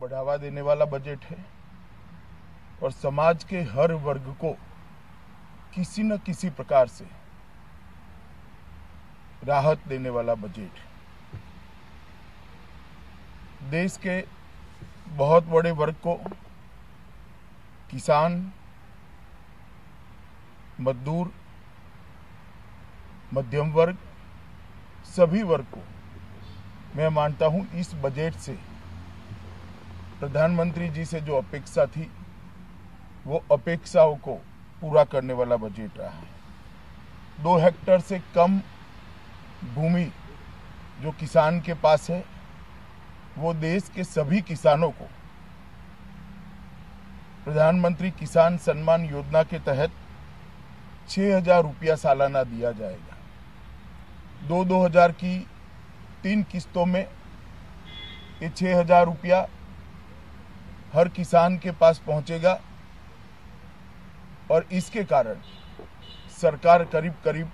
बढ़ावा देने वाला बजट है और समाज के हर वर्ग को किसी न किसी प्रकार से राहत देने वाला बजट है। देश के बहुत बड़े वर्ग को, किसान, मजदूर, मध्यम वर्ग, सभी वर्ग को मैं मानता हूं इस बजट से प्रधानमंत्री जी से जो अपेक्षा थी वो अपेक्षाओं को पूरा करने वाला बजट रहा है। 2 हेक्टेयर से कम भूमि जो किसान के पास है वो देश के सभी किसानों को प्रधानमंत्री किसान सम्मान योजना के तहत 6,000 रुपया सालाना दिया जाएगा। 2,000 की 3 किस्तों में ये 6,000 रुपया हर किसान के पास पहुंचेगा और इसके कारण सरकार करीब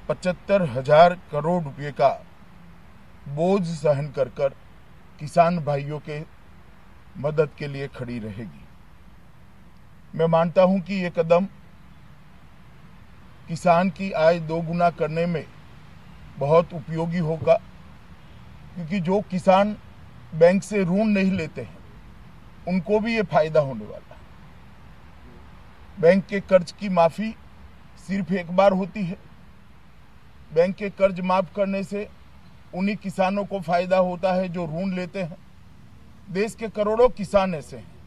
75,000 करोड़ रुपए का बोझ सहन कर किसान भाइयों के मदद के लिए खड़ी रहेगी। मैं मानता हूं कि ये कदम किसान की आय 2 गुना करने में बहुत उपयोगी होगा, क्योंकि जो किसान बैंक से ऋण नहीं लेते हैं उनको भी ये फायदा होने वाला है। बैंक के कर्ज की माफी सिर्फ एक बार होती है। बैंक के कर्ज माफ करने से उन्हीं किसानों को फायदा होता है जो ऋण लेते हैं। देश के करोड़ों किसान ऐसे हैं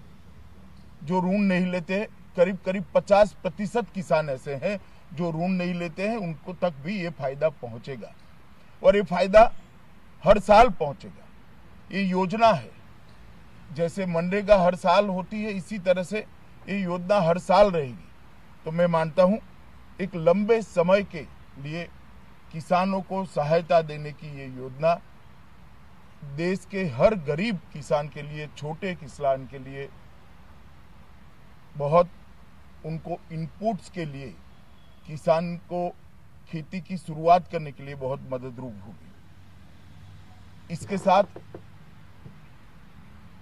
जो ऋण नहीं लेते हैं। करीब 50% किसान ऐसे हैं जो ऋण नहीं लेते हैं, उनको तक भी ये फायदा पहुंचेगा और ये फायदा हर साल पहुंचेगा। ये योजना है, जैसे मनरेगा हर साल होती है इसी तरह से ये योजना हर साल रहेगी। तो मैं मानता हूं एक लंबे समय के लिए किसानों को सहायता देने की ये योजना देश के हर गरीब किसान के लिए, छोटे किसान के लिए बहुत, उनको इनपुट्स के लिए, किसान को खेती की शुरुआत करने के लिए बहुत मददरूप होगी। इसके साथ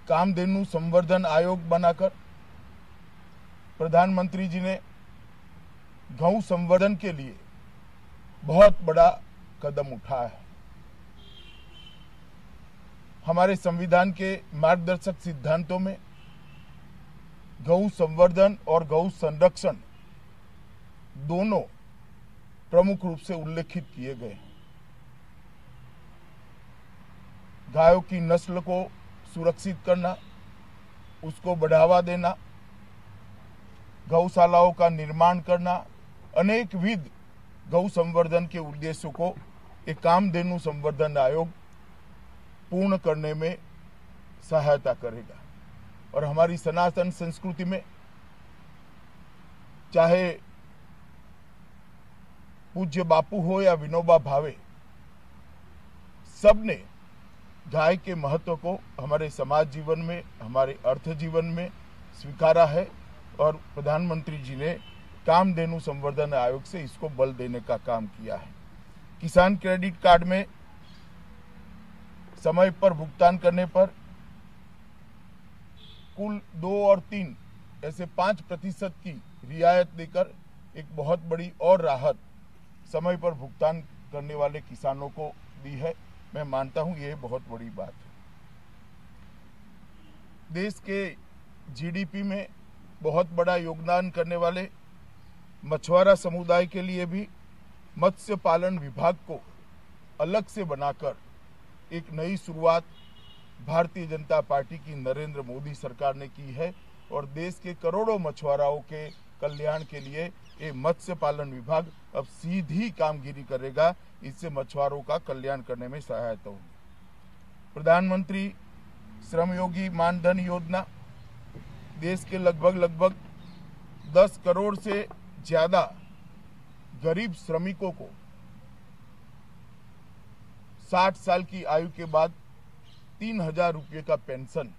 कामधेनु संवर्धन आयोग बनाकर प्रधानमंत्री जी ने गौ संवर्धन के लिए बहुत बड़ा कदम उठाया है। हमारे संविधान के मार्गदर्शक सिद्धांतों में गौ संवर्धन और गौ संरक्षण दोनों प्रमुख रूप से उल्लेखित किए गए हैं। गायों की नस्ल को सुरक्षित करना, उसको बढ़ावा देना, गौशालाओं का निर्माण करना, अनेकविध गौ संवर्धन के उद्देश्यों को एक कामधेनु संवर्धन आयोग पूर्ण करने में सहायता करेगा। और हमारी सनातन संस्कृति में चाहे पूज्य बापू हो या विनोबा भावे, सबने गाय के महत्व को हमारे समाज जीवन में, हमारे अर्थ जीवन में स्वीकारा है और प्रधानमंत्री जी ने कामधेनु संवर्धन आयोग से इसको बल देने का काम किया है। किसान क्रेडिट कार्ड में समय पर भुगतान करने पर कुल 2 और 3 ऐसे 5% की रियायत देकर एक बहुत बड़ी और राहत समय पर भुगतान करने वाले किसानों को दी है। मैं मानता हूं ये बहुत बड़ी बात है। देश के जीडीपी में बहुत बड़ा योगदान करने वाले मछुआरा समुदाय के लिए भी मत्स्य पालन विभाग को अलग से बनाकर एक नई शुरुआत भारतीय जनता पार्टी की नरेंद्र मोदी सरकार ने की है और देश के करोड़ों मछुआराओं के कल्याण के लिए ये मत्स्य पालन विभाग अब सीधी कामगिरी करेगा। इससे मछुआरों का कल्याण करने में सहायता होगी। प्रधानमंत्री श्रम योगी मानधन योजना देश के लगभग 10 करोड़ से ज्यादा गरीब श्रमिकों को 60 साल की आयु के बाद 3,000 रुपये का पेंशन,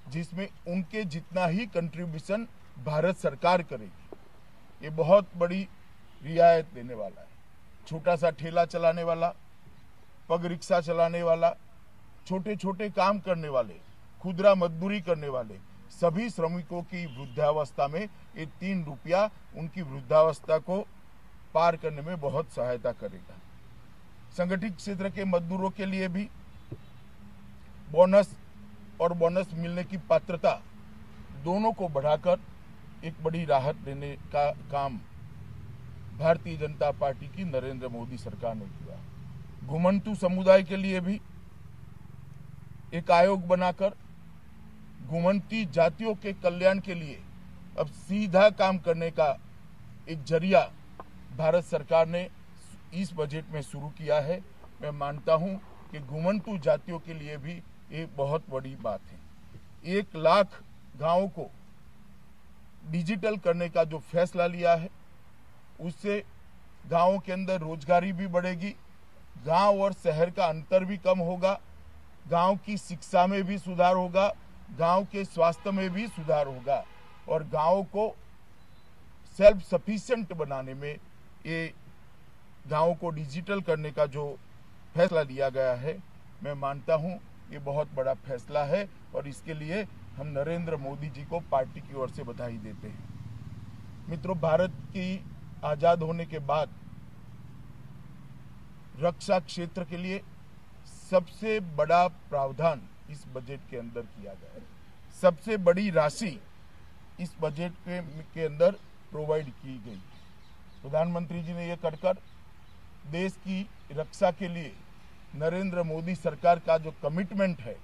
जिसमें उनके जितना ही कंट्रीब्यूशन भारत सरकार करेगी, ये बहुत बड़ी रियायत देने वाला है। छोटा सा ठेला चलाने वाला, पग रिक्शा चलाने वाला, छोटे छोटे काम करने वाले खुदरा मजदूरी करने वाले सभी श्रमिकों की वृद्धावस्था में ये 3 रुपया उनकी वृद्धावस्था को पार करने में बहुत सहायता करेगा। संगठित क्षेत्र के मजदूरों के लिए भी बोनस और बोनस मिलने की पात्रता दोनों को बढ़ाकर एक बड़ी राहत देने का काम भारतीय जनता पार्टी की नरेंद्र मोदी सरकार ने किया। घुमंतु समुदाय के लिए भी एक आयोग बनाकर घुमंती जातियों के कल्याण के लिए अब सीधा काम करने का एक जरिया भारत सरकार ने इस बजट में शुरू किया है। मैं मानता हूं कि घुमंतु जातियों के लिए भी ये बहुत बड़ी बात है। 1 लाख गांवों को डिजिटल करने का जो फैसला लिया है उससे गांवों के अंदर रोजगारी भी बढ़ेगी, गांव और शहर का अंतर भी कम होगा, गांव की शिक्षा में भी सुधार होगा, गांव के स्वास्थ्य में भी सुधार होगा और गांव को सेल्फ सफिशिएंट बनाने में ये गांव को डिजिटल करने का जो फैसला लिया गया है, मैं मानता हूं ये बहुत बड़ा फैसला है और इसके लिए हम नरेंद्र मोदी जी को पार्टी की ओर से बधाई देते हैं। मित्रों, भारत की आजाद होने के बाद रक्षा क्षेत्र के लिए सबसे बड़ा प्रावधान इस बजट के अंदर किया गया है। सबसे बड़ी राशि इस बजट के अंदर प्रोवाइड की गई। प्रधानमंत्री जी ने यह कर देश की रक्षा के लिए नरेंद्र मोदी सरकार का जो कमिटमेंट है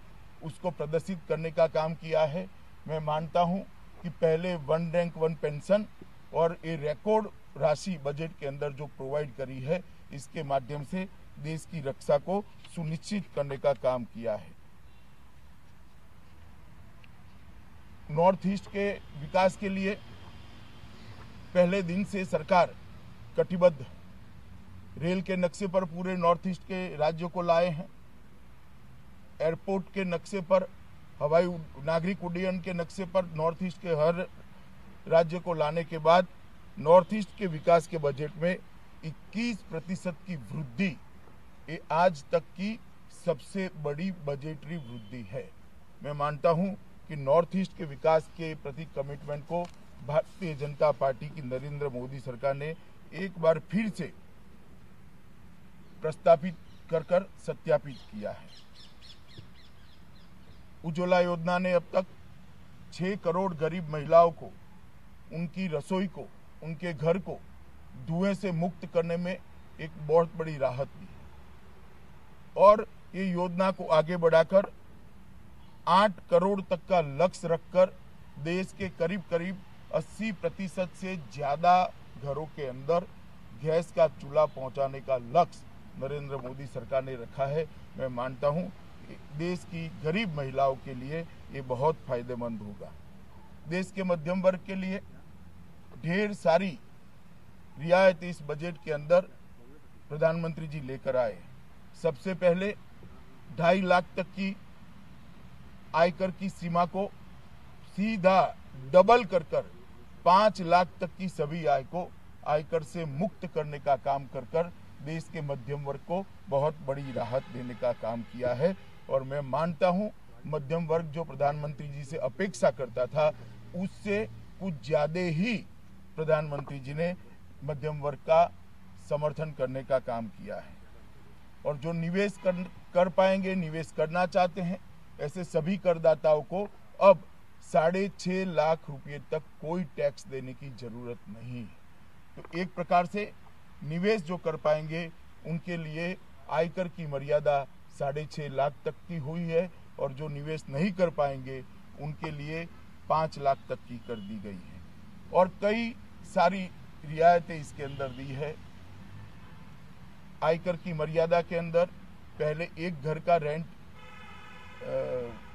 उसको प्रदर्शित करने का काम किया है। मैं मानता हूं कि पहले 1 रैंक 1 पेंशन और ये रिकॉर्ड राशि बजट के अंदर जो प्रोवाइड करी है, इसके माध्यम से देश की रक्षा को सुनिश्चित करने का काम किया है। नॉर्थ ईस्ट के विकास के लिए पहले दिन से सरकार कटिबद्ध है। रेल के नक्शे पर पूरे नॉर्थ ईस्ट के राज्यों को लाए हैं, एयरपोर्ट के नक्शे पर, हवाई नागरिक उड्डयन के नक्शे पर नॉर्थ ईस्ट के हर राज्य को लाने के बाद नॉर्थ ईस्ट के विकास के बजट में 21% की वृद्धि ये आज तक की सबसे बड़ी बजटरी वृद्धि है। मैं मानता हूं कि नॉर्थ ईस्ट के विकास के प्रति कमिटमेंट को भारतीय जनता पार्टी की नरेंद्र मोदी सरकार ने एक बार फिर से प्रस्तापित कर सत्यापित किया है। उज्ज्वला योजना ने अब तक 6 करोड़ गरीब महिलाओं को, उनकी रसोई को, उनके घर को धुएं से मुक्त करने में एक बहुत बड़ी राहत दी है और ये योजना को आगे बढ़ाकर 8 करोड़ तक का लक्ष्य रखकर देश के करीब करीब 80% से ज्यादा घरों के अंदर गैस का चूल्हा पहुंचाने का लक्ष्य नरेंद्र मोदी सरकार ने रखा है। मैं मानता हूं देश की गरीब महिलाओं के लिए ये बहुत फायदेमंद होगा। देश के मध्यम वर्ग के लिए ढेर सारी रियायत इस बजट के अंदर प्रधानमंत्री जी लेकर आए। सबसे पहले 2.5 लाख तक की आयकर की सीमा को सीधा डबल कर 5 लाख तक की सभी आय को आयकर से मुक्त करने का काम कर देश के मध्यम वर्ग को बहुत बड़ी राहत देने का काम किया है और मैं मानता हूं मध्यम वर्ग जो प्रधानमंत्री जी से अपेक्षा करता था उससे कुछ ज्यादा ही प्रधानमंत्री जी ने मध्यम वर्ग का समर्थन करने का काम किया है और जो निवेश कर पाएंगे, निवेश करना चाहते हैं, ऐसे सभी करदाताओं को अब 6.5 लाख रुपए तक कोई टैक्स देने की जरूरत नहीं है। तो एक प्रकार से निवेश जो कर पाएंगे उनके लिए आयकर की मर्यादा 6.5 लाख तक की हुई है और जो निवेश नहीं कर पाएंगे उनके लिए 5 लाख तक की कर दी गई है और कई सारी रियायतें इसके अंदर दी है। आयकर की मर्यादा के अंदर पहले एक घर का रेंट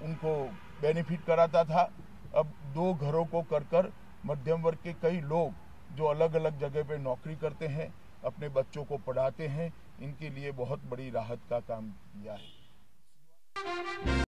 उनको बेनिफिट कराता था, अब 2 घरों को कर मध्यम वर्ग के कई लोग जो अलग अलग जगह पे नौकरी करते हैं, अपने बच्चों को पढ़ाते हैं, इनके लिए बहुत बड़ी राहत का काम किया है।